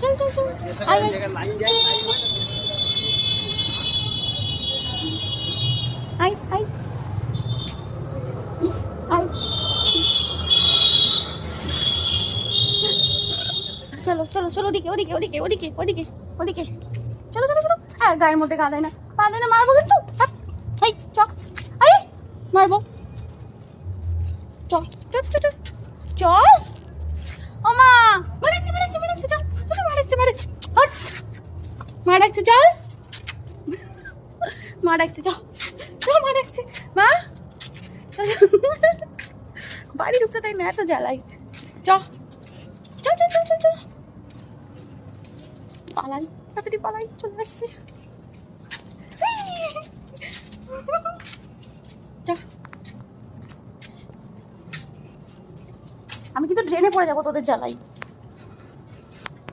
চল চল চল আয় আয় আয় আয় চলো চলো চলো ওদিকে ওদিকে ওদিকে ওদিকে ওদিকে ওদিকে চলো চলো চলো হ্যাঁ গায়ের মধ্যে পা দেয় না মারবো কিন্তু এই চ আরে মারবো চল চল চল চল চল ও মা মারাচ্ছে মারাচ্ছে মারাচ্ছে চল চল মারাচ্ছে মারাচ্ছে হট মারাচ্ছে চল মারাচ্ছে চল চল মারাচ্ছে মা বাড়ি ঢুকতে তাই না এত জ্বালাই চল চল চল চল চল চল পালাই তাড়াতাড়ি পালাই চলে আসছে আমি কিন্তু ট্রেনে পড়ে যাবো তোদের জ্বালাই